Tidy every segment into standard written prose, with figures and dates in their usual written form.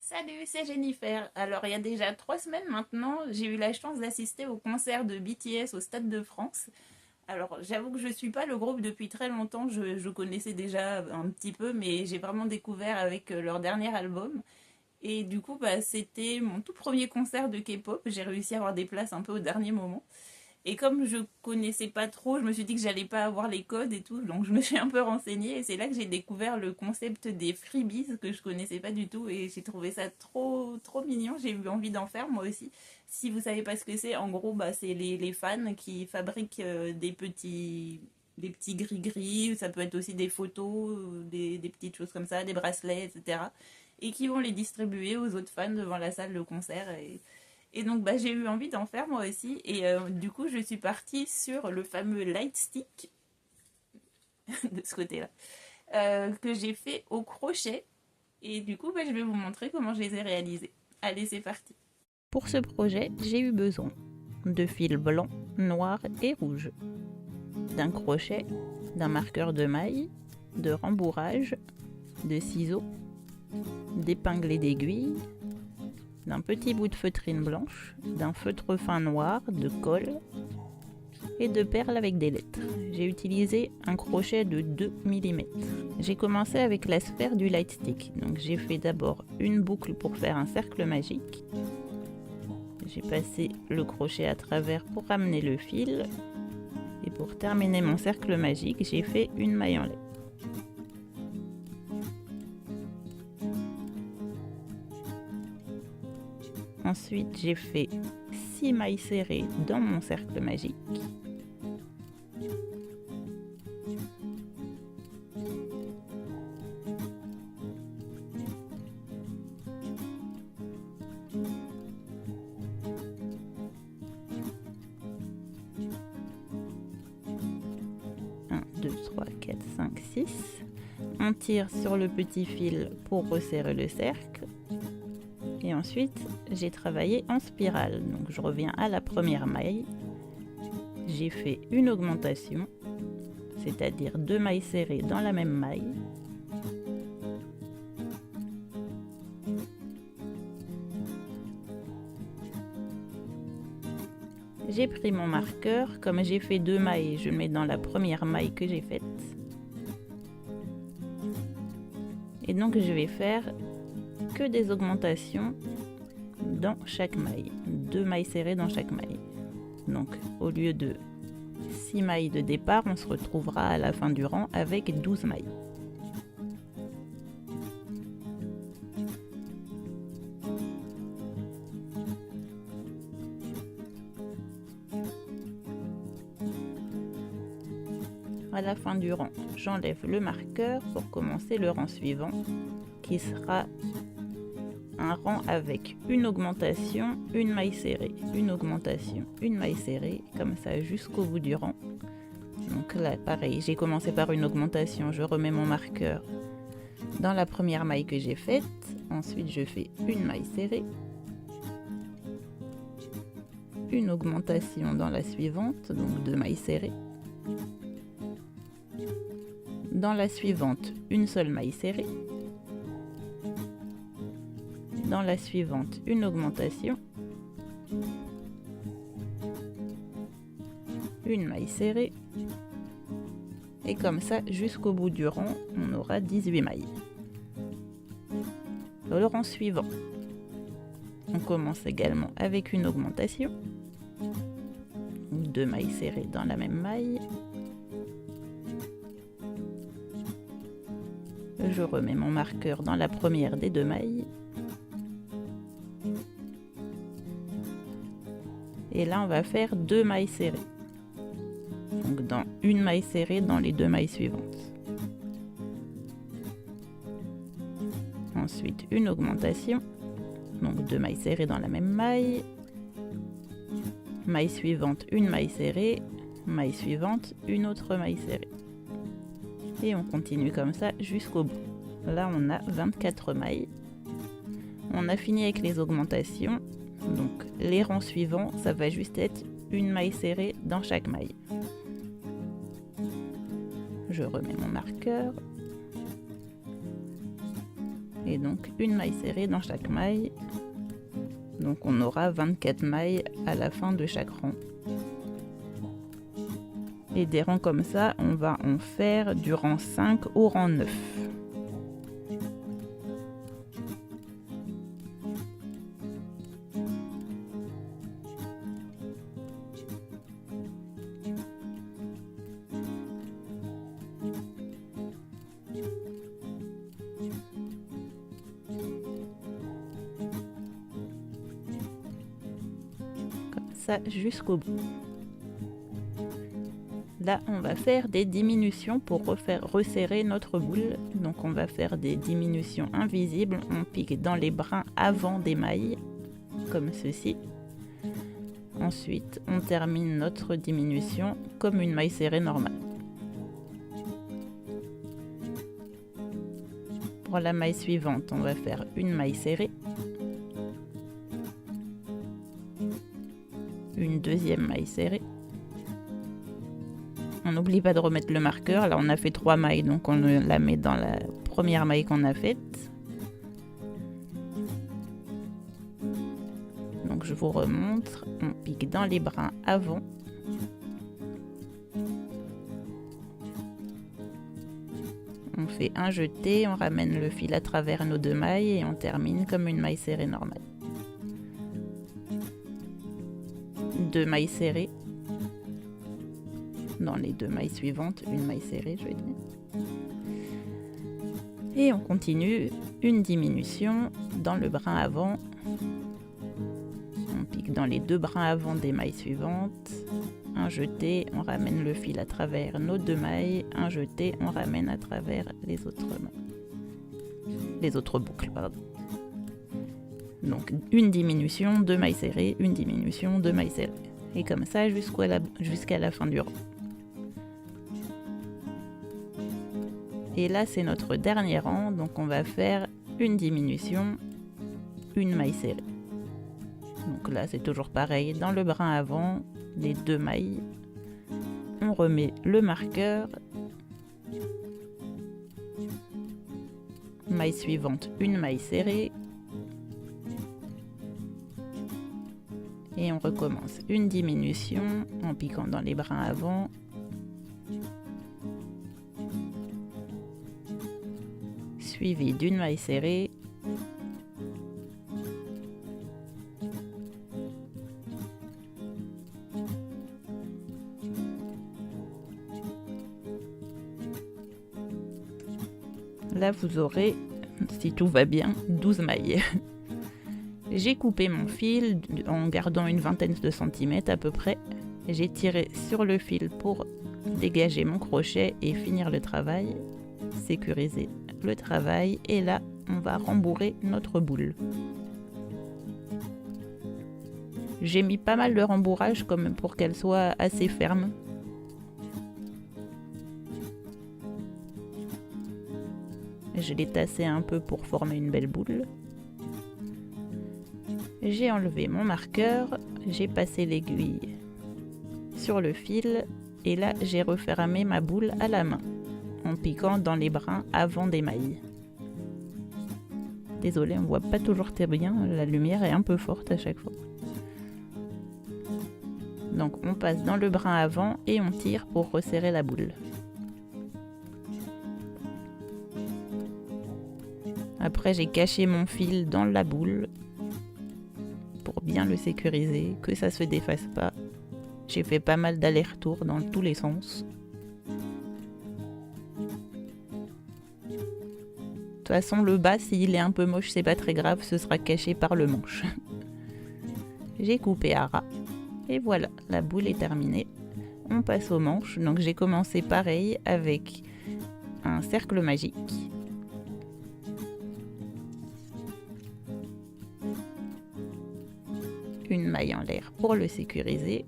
Salut, c'est Jennifer. Alors, il y a déjà 3 semaines maintenant, j'ai eu la chance d'assister au concert de BTS au Stade de France. Alors, j'avoue que je suis pas le groupe depuis très longtemps, je connaissais déjà un petit peu, mais j'ai vraiment découvert avec leur dernier album. Et du coup, bah, c'était mon tout premier concert de K-pop. J'ai réussi à avoir des places un peu au dernier moment. Et comme je connaissais pas trop, je me suis dit que j'allais pas avoir les codes et tout, donc je me suis un peu renseignée et c'est là que j'ai découvert le concept des freebies que je connaissais pas du tout et j'ai trouvé ça trop trop mignon. J'ai eu envie d'en faire moi aussi. Si vous savez pas ce que c'est, en gros, bah c'est les fans qui fabriquent des petits gris-gris, ça peut être aussi des photos, des petites choses comme ça, des bracelets, etc. Et qui vont les distribuer aux autres fans devant la salle de concert. Et donc, bah, j'ai eu envie d'en faire moi aussi. Et du coup, je suis partie sur le fameux light stick de ce côté-là, que j'ai fait au crochet. Et du coup, bah, je vais vous montrer comment je les ai réalisés. Allez, c'est parti. Pour ce projet, j'ai eu besoin de fils blancs, noirs et rouges, d'un crochet, d'un marqueur de maille, de rembourrage, de ciseaux, d'épingles et d'aiguilles, d'un petit bout de feutrine blanche, d'un feutre fin noir, de colle et de perles avec des lettres. J'ai utilisé un crochet de 2 mm. J'ai commencé avec la sphère du light stick. Donc j'ai fait d'abord une boucle pour faire un cercle magique. J'ai passé le crochet à travers pour ramener le fil. Et pour terminer mon cercle magique, j'ai fait une maille en lait. Ensuite, j'ai fait 6 mailles serrées dans mon cercle magique. Un, 2, 3, 4, 5, 6. On tire sur le petit fil pour resserrer le cercle. Et ensuite, j'ai travaillé en spirale. Donc je reviens à la première maille. J'ai fait une augmentation, c'est-à-dire 2 mailles serrées dans la même maille. J'ai pris mon marqueur, comme j'ai fait 2 mailles, je le mets dans la première maille que j'ai faite. Et donc je vais faire que des augmentations dans chaque maille, 2 mailles serrées dans chaque maille. Donc au lieu de 6 mailles de départ, on se retrouvera à la fin du rang avec 12 mailles. À la fin du rang, j'enlève le marqueur pour commencer le rang suivant, qui sera un rang avec une augmentation, une maille serrée, une augmentation, une maille serrée, comme ça jusqu'au bout du rang. Donc là, pareil, j'ai commencé par une augmentation, je remets mon marqueur dans la première maille que j'ai faite. Ensuite, je fais une maille serrée, une augmentation dans la suivante, donc 2 mailles serrées. Dans la suivante, une seule maille serrée. Dans la suivante, une augmentation. Une maille serrée. Et comme ça, jusqu'au bout du rang, on aura 18 mailles. Dans le rang suivant, on commence également avec une augmentation. 2 mailles serrées dans la même maille. Je remets mon marqueur dans la première des 2 mailles. Et là, on va faire 2 mailles serrées. Donc, dans une maille serrée dans les 2 mailles suivantes. Ensuite, une augmentation. Donc, 2 mailles serrées dans la même maille. Maille suivante, une maille serrée. Maille suivante, une autre maille serrée. Et on continue comme ça jusqu'au bout. Là, on a 24 mailles. On a fini avec les augmentations. Donc, les rangs suivants, ça va juste être une maille serrée dans chaque maille. Je remets mon marqueur. Et donc une maille serrée dans chaque maille. Donc on aura 24 mailles à la fin de chaque rang. Et des rangs comme ça, on va en faire du rang 5 au rang 9. Comme ça jusqu'au bout. Là, on va faire des diminutions pour resserrer notre boule. Donc on va faire des diminutions invisibles. On pique dans les brins avant des mailles, comme ceci. Ensuite, on termine notre diminution comme une maille serrée normale. Pour la maille suivante, on va faire une maille serrée. Une deuxième maille serrée. On n'oublie pas de remettre le marqueur. Là, on a fait 3 mailles, donc on la met dans la première maille qu'on a faite. Donc je vous remontre. On pique dans les brins avant. On fait un jeté, on ramène le fil à travers nos 2 mailles et on termine comme une maille serrée normale. 2 mailles serrées. Dans les 2 mailles suivantes, une maille serrée, je veux dire. Et on continue une diminution dans le brin avant. On pique dans les 2 brins avant des mailles suivantes. Un jeté, on ramène le fil à travers nos 2 mailles. Un jeté, on ramène à travers les autres boucles, pardon. Donc une diminution, 2 mailles serrées, une diminution, 2 mailles serrées. Et comme ça jusqu'à la fin du rang. Et là, c'est notre dernier rang, donc on va faire une diminution, une maille serrée. Donc là, c'est toujours pareil, dans le brin avant, les 2 mailles, on remet le marqueur, maille suivante, une maille serrée, et on recommence une diminution en piquant dans les brins avant. Suivi d'une maille serrée. Là, vous aurez, si tout va bien, 12 mailles. J'ai coupé mon fil en gardant une vingtaine de centimètres à peu près. J'ai tiré sur le fil pour dégager mon crochet et finir le travail, sécuriser le travail, et là on va rembourrer notre boule. J'ai mis pas mal de rembourrage comme pour qu'elle soit assez ferme. Je l'ai tassé un peu pour former une belle boule. J'ai enlevé mon marqueur, j'ai passé l'aiguille sur le fil et là j'ai refermé ma boule à la main en piquant dans les brins avant des mailles. Désolée, on voit pas toujours très bien, la lumière est un peu forte à chaque fois. Donc on passe dans le brin avant et on tire pour resserrer la boule. Après j'ai caché mon fil dans la boule pour bien le sécuriser, que ça se défasse pas. J'ai fait pas mal d'allers-retours dans tous les sens. De toute façon, le bas, s'il est un peu moche, c'est pas très grave, ce sera caché par le manche. J'ai coupé à ras. Et voilà, la boule est terminée. On passe aux manches. Donc j'ai commencé pareil avec un cercle magique. Une maille en l'air pour le sécuriser.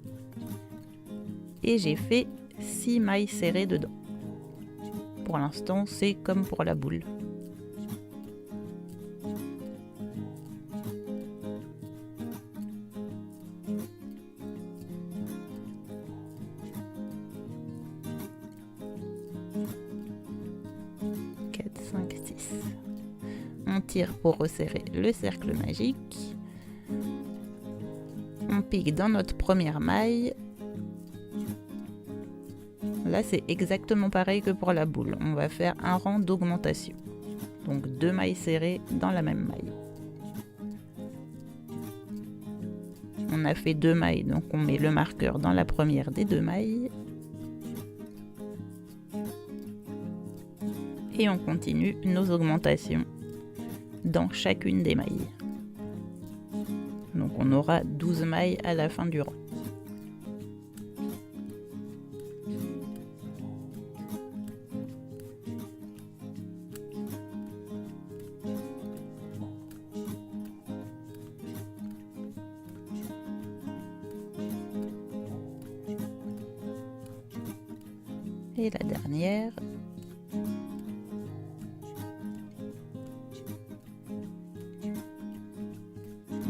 Et j'ai fait 6 mailles serrées dedans. Pour l'instant, c'est comme pour la boule. On retire pour resserrer le cercle magique. On pique dans notre première maille. Là, c'est exactement pareil que pour la boule. On va faire un rang d'augmentation. Donc 2 mailles serrées dans la même maille. On a fait 2 mailles, donc on met le marqueur dans la première des 2 mailles. Et on continue nos augmentations dans chacune des mailles. Donc on aura 12 mailles à la fin du rang. Et la dernière.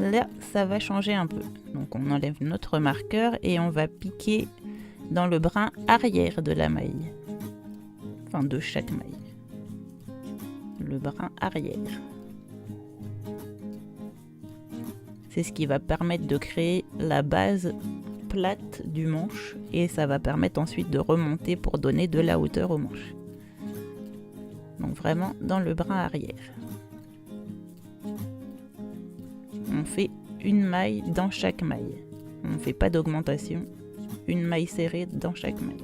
Là, ça va changer un peu. Donc on enlève notre marqueur et on va piquer dans le brin arrière de la maille. Enfin, de chaque maille. Le brin arrière. C'est ce qui va permettre de créer la base plate du manche et ça va permettre ensuite de remonter pour donner de la hauteur au manche. Donc vraiment dans le brin arrière. On fait une maille dans chaque maille. On ne fait pas d'augmentation. Une maille serrée dans chaque maille.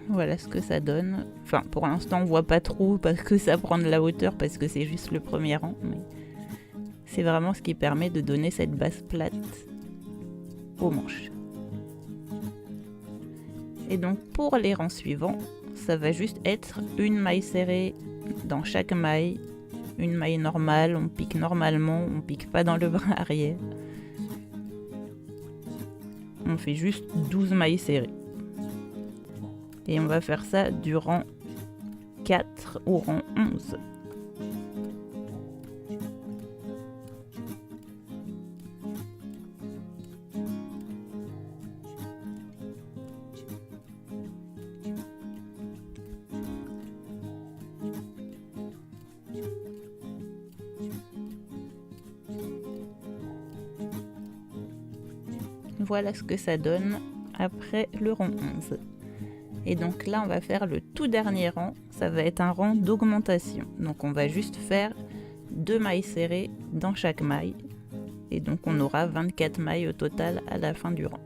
Voilà ce que ça donne. Enfin, pour l'instant, on voit pas trop parce que ça prend de la hauteur, parce que c'est juste le premier rang. Mais c'est vraiment ce qui permet de donner cette base plate aux manches. Et donc, pour les rangs suivants, ça va juste être une maille serrée dans chaque maille. Une maille normale, on pique normalement, on pique pas dans le brin arrière. On fait juste 12 mailles serrées. Et on va faire ça du rang 4 au rang 11. Voilà ce que ça donne après le rang 11. Et donc là, on va faire le tout dernier rang. Ça va être un rang d'augmentation. Donc on va juste faire 2 mailles serrées dans chaque maille. Et donc on aura 24 mailles au total à la fin du rang.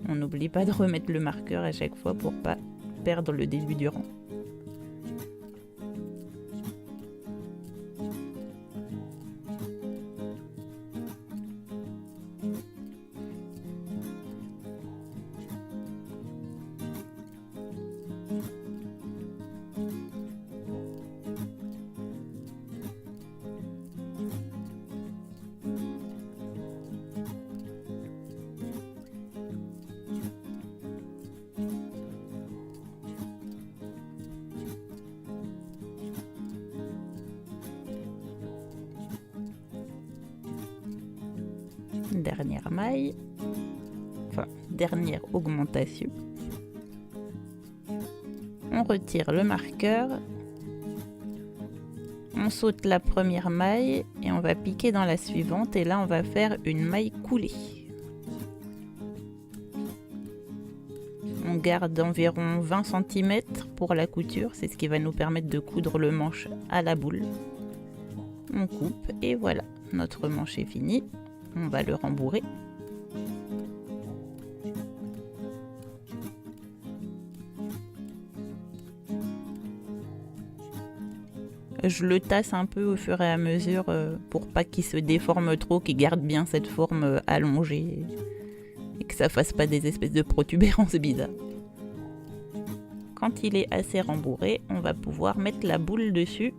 On n'oublie pas de remettre le marqueur à chaque fois pour pas perdre le début du rang. Dernière maille, enfin dernière augmentation. On retire le marqueur, on saute la première maille et on va piquer dans la suivante et là on va faire une maille coulée. On garde environ 20 cm pour la couture, c'est ce qui va nous permettre de coudre le manche à la boule. On coupe et voilà, notre manche est fini. On va le rembourrer. Je le tasse un peu au fur et à mesure pour pas qu'il se déforme trop, qu'il garde bien cette forme allongée et que ça fasse pas des espèces de protubérances bizarres. Quand il est assez rembourré, on va pouvoir mettre la boule dessus.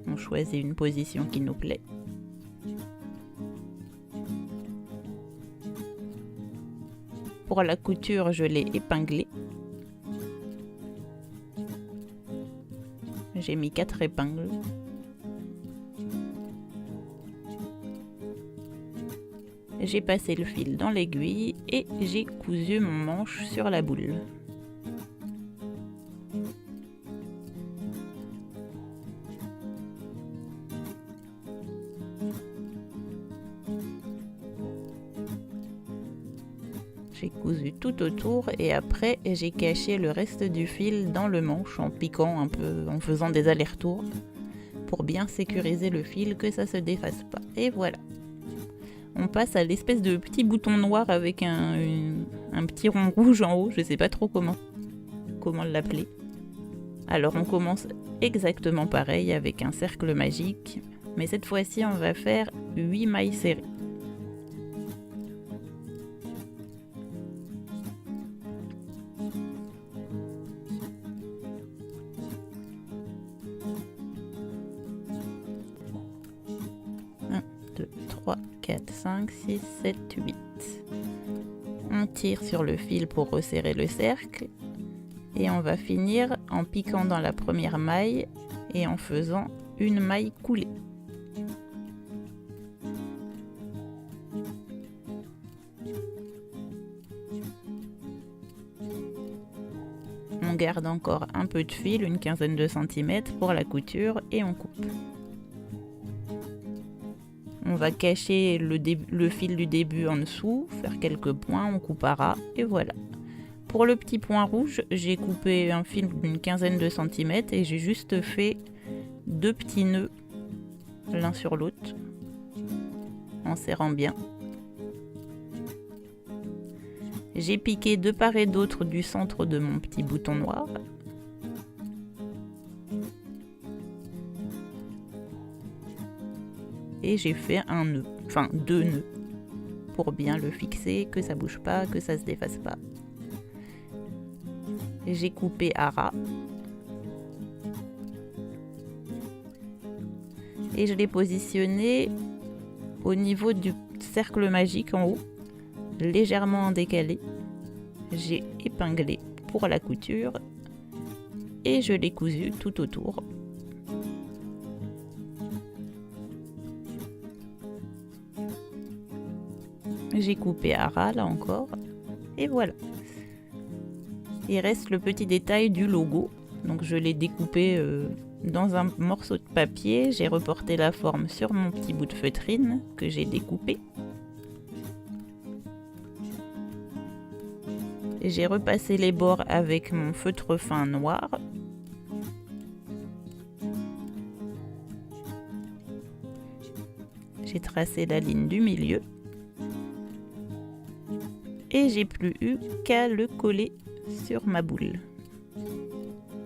On choisit une position qui nous plaît. pour la couture, je l'ai épinglé. J'ai mis 4 épingles. J'ai passé le fil dans l'aiguille et j'ai cousu mon manche sur la boule. J'ai cousu tout autour et après j'ai caché le reste du fil dans le manche en piquant un peu, en faisant des allers-retours pour bien sécuriser le fil, que ça se défasse pas. Et voilà. On passe à l'espèce de petit bouton noir avec un petit rond rouge en haut, je sais pas trop comment l'appeler. Alors on commence exactement pareil avec un cercle magique, mais cette fois-ci on va faire 8 mailles serrées. Un, 2, 3, 4, 5, 6, 7, 8. On tire sur le fil pour resserrer le cercle et on va finir en piquant dans la première maille et en faisant une maille coulée. On garde encore un peu de fil, une quinzaine de centimètres pour la couture et on coupe. On va cacher le fil du début en dessous, faire quelques points, on coupe à ras et voilà. Pour le petit point rouge, j'ai coupé un fil d'une quinzaine de centimètres et j'ai juste fait 2 petits nœuds l'un sur l'autre en serrant bien. J'ai piqué de part et d'autre du centre de mon petit bouton noir. Et j'ai fait un nœud, enfin 2 nœuds, pour bien le fixer, que ça bouge pas, que ça se défasse pas. J'ai coupé à ras. Et je l'ai positionné au niveau du cercle magique en haut, légèrement en décalé. J'ai épinglé pour la couture et je l'ai cousu tout autour. J'ai coupé à ras là encore et voilà. Il reste le petit détail du logo, donc je l'ai découpé dans un morceau de papier. J'ai reporté la forme sur mon petit bout de feutrine que j'ai découpé. J'ai repassé les bords avec mon feutre fin noir. J'ai tracé la ligne du milieu. Et j'ai plus eu qu'à le coller sur ma boule.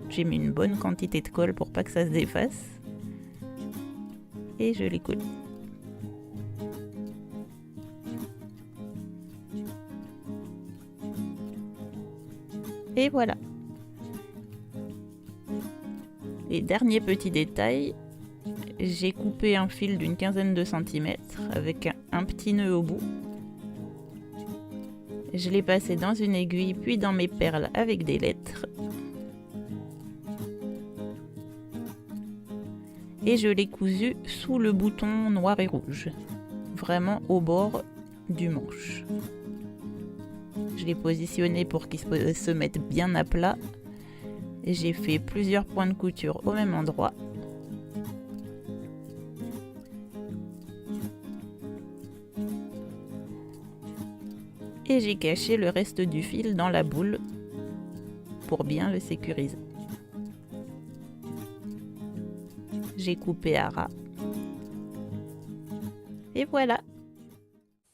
J'ai mis une bonne quantité de colle pour pas que ça se défasse. Et je l'ai collé. Et voilà. Et dernier petit détail, j'ai coupé un fil d'une quinzaine de centimètres avec un petit nœud au bout. Je l'ai passé dans une aiguille puis dans mes perles avec des lettres. Et je l'ai cousu sous le bouton noir et rouge, vraiment au bord du manche. Je l'ai positionné pour qu'il se mette bien à plat. J'ai fait plusieurs points de couture au même endroit. Et j'ai caché le reste du fil dans la boule pour bien le sécuriser. J'ai coupé à ras. Et voilà.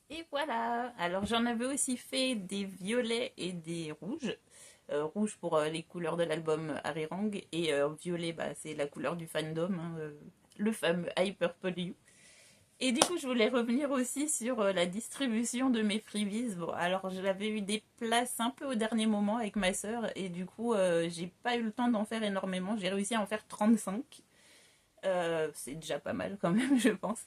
Et voilà. Alors j'en avais aussi fait des violets et des rouges. Rouge pour les couleurs de l'album Arirang et violet, c'est la couleur du fandom, hein, le fameux I Purple You. Et du coup, je voulais revenir aussi sur la distribution de mes freebies. Bon, alors j'avais eu des places un peu au dernier moment avec ma sœur et du coup, j'ai pas eu le temps d'en faire énormément. J'ai réussi à en faire 35. C'est déjà pas mal quand même, je pense.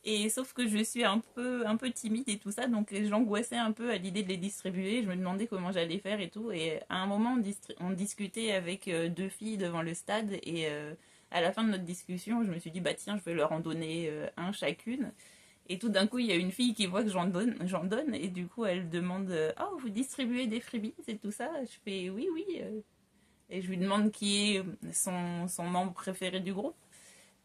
Et sauf que je suis un peu timide et tout ça, donc j'angoissais un peu à l'idée de les distribuer. Je me demandais comment j'allais faire et tout. Et à un moment, on discutait avec deux filles devant le stade. Et à la fin de notre discussion, je me suis dit, bah tiens, je vais leur en donner un chacune. Et tout d'un coup, il y a une fille qui voit que j'en donne. Et du coup, elle demande, oh, vous distribuez des freebies et tout ça. Je fais, oui, oui. Et je lui demande qui est son membre préféré du groupe.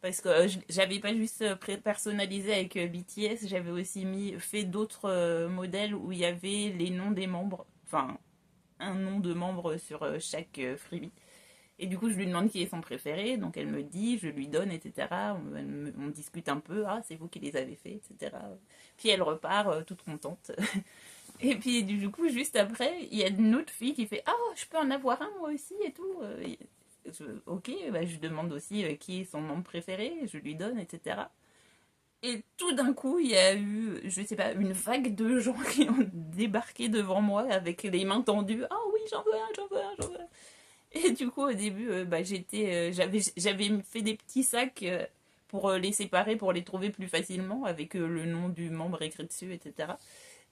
Parce que j'avais pas juste personnalisé avec BTS, j'avais aussi fait d'autres modèles où il y avait les noms des membres, enfin un nom de membre sur chaque freebie. Et du coup, je lui demande qui est son préféré, donc elle me dit, je lui donne, etc. On discute un peu, ah, c'est vous qui les avez fait, etc. Puis elle repart toute contente. Et puis du coup, juste après, il y a une autre fille qui fait, ah, je peux en avoir un moi aussi et tout. Ok, bah, je demande aussi qui est son membre préféré, je lui donne, etc. Et tout d'un coup, il y a eu, je sais pas, une vague de gens qui ont débarqué devant moi avec les mains tendues. Ah oui, j'en veux un, j'en veux un, j'en veux un. Et du coup, au début, bah, j'avais fait des petits sacs pour les séparer, pour les trouver plus facilement, avec le nom du membre écrit dessus, etc.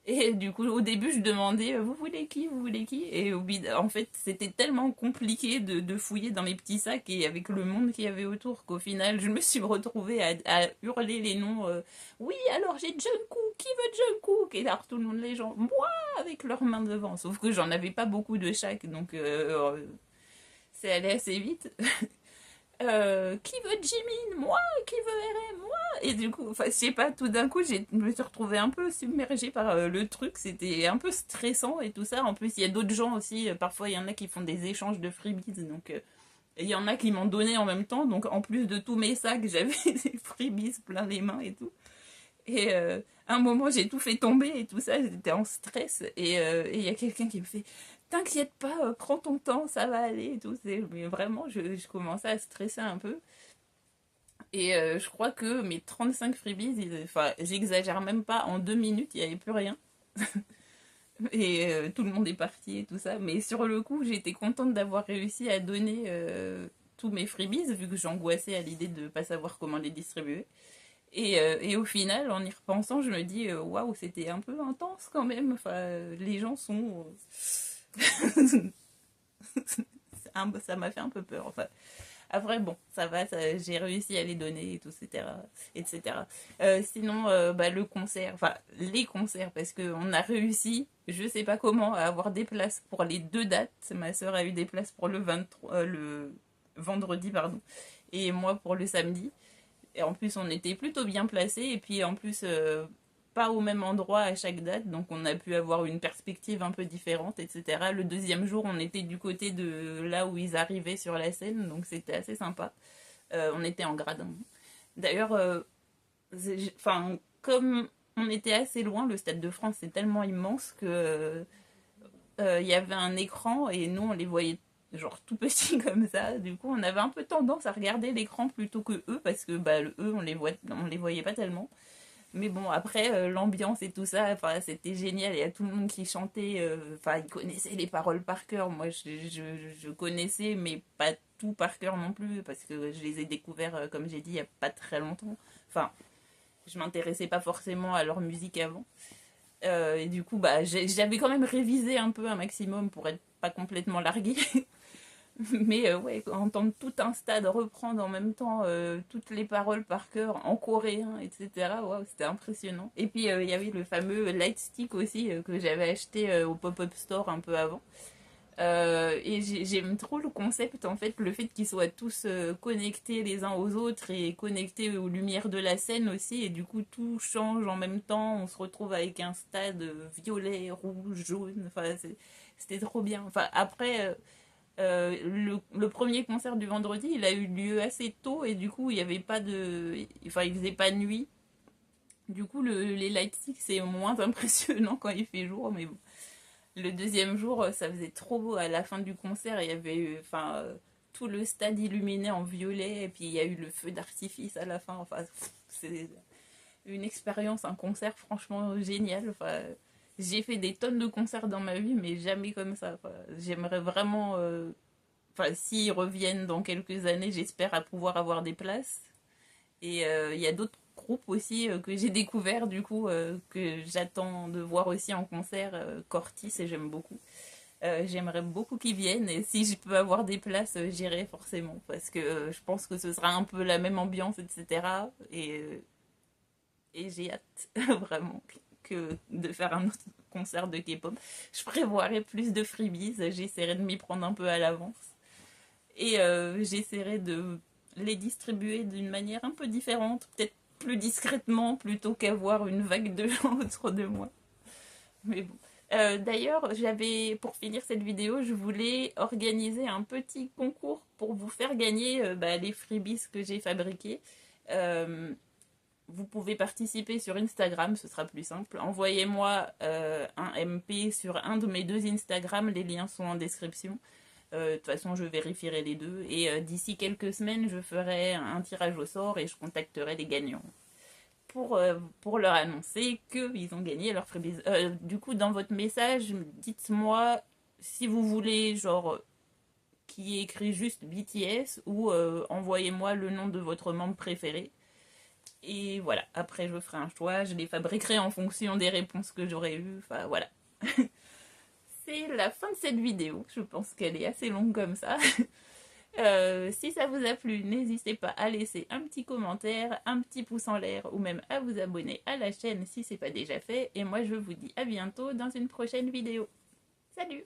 Et du coup, au début, je demandais, vous voulez qui, vous voulez qui? Et en fait, c'était tellement compliqué de fouiller dans les petits sacs et avec le monde qu'il y avait autour qu'au final, je me suis retrouvée à hurler les noms. Oui, alors j'ai Jungkook, qui veut Jungkook? Et alors tout le monde, les gens, moi, avec leurs mains devant. Sauf que j'en avais pas beaucoup de chaque, donc c'est allé assez vite. Qui veut Jimin? Moi. Qui veut RM? Moi. Et du coup, enfin, je sais pas, tout d'un coup, je me suis retrouvée un peu submergée par le truc. C'était un peu stressant et tout ça. En plus, il y a d'autres gens aussi. Parfois, il y en a qui font des échanges de freebies. Donc, il y en a qui m'ont donné en même temps. Donc, en plus de tous mes sacs, j'avais des freebies plein les mains et tout. Et à un moment, j'ai tout fait tomber et tout ça. J'étais en stress. Et il y a quelqu'un qui me fait, t'inquiète pas, prends ton temps, ça va aller et tout. Mais vraiment, je commençais à stresser un peu. Et je crois que mes 35 freebies, enfin, j'exagère même pas, en 2 minutes, il n'y avait plus rien. Et tout le monde est parti et tout ça. Mais sur le coup, j'étais contente d'avoir réussi à donner tous mes freebies, vu que j'angoissais à l'idée de ne pas savoir comment les distribuer. Et au final, en y repensant, je me dis, waouh, c'était un peu intense quand même. Enfin, les gens sont... ça m'a fait un peu peur. Enfin, après, bon, ça va, j'ai réussi à les donner et tout, etc. etc. Sinon, bah, le concert, enfin, les concerts, parce qu'on a réussi, je sais pas comment, à avoir des places pour les deux dates. Ma soeur a eu des places pour le vendredi, pardon, et moi pour le samedi. Et en plus, on était plutôt bien placés. Et puis, en plus, pas au même endroit à chaque date. Donc, on a pu avoir une perspective un peu différente, etc. Le deuxième jour, on était du côté de là où ils arrivaient sur la scène. Donc, c'était assez sympa. On était en gradin. D'ailleurs, enfin, comme on était assez loin, le Stade de France est tellement immense que il y avait un écran et nous on les voyait genre tout petits comme ça. Du coup, on avait un peu tendance à regarder l'écran plutôt que eux parce que bah eux on les voyait pas tellement. Mais bon, après l'ambiance et tout ça, enfin c'était génial. Il y a tout le monde qui chantait. Enfin, ils connaissaient les paroles par cœur. Moi, je connaissais, mais pas tout par cœur non plus parce que je les ai découverts, comme j'ai dit, il y a pas très longtemps. Enfin, je m'intéressais pas forcément à leur musique avant. Et du coup, bah, j'avais quand même révisé un peu un maximum pour être pas complètement larguée. Mais ouais, entendre tout un stade reprendre en même temps toutes les paroles par cœur en coréen, etc. Waouh, c'était impressionnant. Et puis il y avait le fameux Lightstick aussi que j'avais acheté au pop-up store un peu avant. Et j'aime trop le concept, en fait, le fait qu'ils soient tous connectés les uns aux autres et connectés aux lumières de la scène aussi. Et du coup, tout change en même temps. On se retrouve avec un stade violet, rouge, jaune. Enfin, c'était trop bien. Enfin, après, le premier concert du vendredi, il a eu lieu assez tôt et du coup, il y avait pas de. Enfin, il faisait pas nuit. Du coup, les lightsticks, c'est moins impressionnant quand il fait jour, mais bon. Le deuxième jour, ça faisait trop beau. À la fin du concert, il y avait enfin, tout le stade illuminé en violet. Et puis il y a eu le feu d'artifice à la fin. Enfin, c'est une expérience, un concert franchement génial. Enfin, j'ai fait des tonnes de concerts dans ma vie, mais jamais comme ça. Enfin, j'aimerais vraiment... Enfin, s'ils reviennent dans quelques années, j'espère à pouvoir avoir des places. Et il y a d'autres groupe aussi que j'ai découvert du coup, que j'attends de voir aussi en concert, Cortis, et j'aime beaucoup. J'aimerais beaucoup qu'ils viennent et si je peux avoir des places, j'irai forcément parce que je pense que ce sera un peu la même ambiance, etc. Et j'ai hâte vraiment que de faire un autre concert de K-pop. Je prévoirai plus de freebies, j'essaierai de m'y prendre un peu à l'avance et j'essaierai de les distribuer d'une manière un peu différente, peut-être plus discrètement plutôt qu'avoir une vague de gens autour de moi. Mais bon. D'ailleurs, pour finir cette vidéo, je voulais organiser un petit concours pour vous faire gagner les freebies que j'ai fabriqués. Euh, Vous pouvez participer sur Instagram, ce sera plus simple. Envoyez-moi un MP sur un de mes deux Instagram, les liens sont en description. De toute façon, je vérifierai les deux. Et d'ici quelques semaines, je ferai un tirage au sort et je contacterai les gagnants pour leur annoncer qu'ils ont gagné leur freebies. Du coup, dans votre message, dites-moi si vous voulez, genre, qui est écrit juste BTS ou envoyez-moi le nom de votre membre préféré. Et voilà, après je ferai un choix, je les fabriquerai en fonction des réponses que j'aurai eues. Enfin voilà. C'est la fin de cette vidéo. Je pense qu'elle est assez longue comme ça. Si ça vous a plu, n'hésitez pas à laisser un petit commentaire, un petit pouce en l'air ou même à vous abonner à la chaîne si ce n'est pas déjà fait. Et moi je vous dis à bientôt dans une prochaine vidéo. Salut!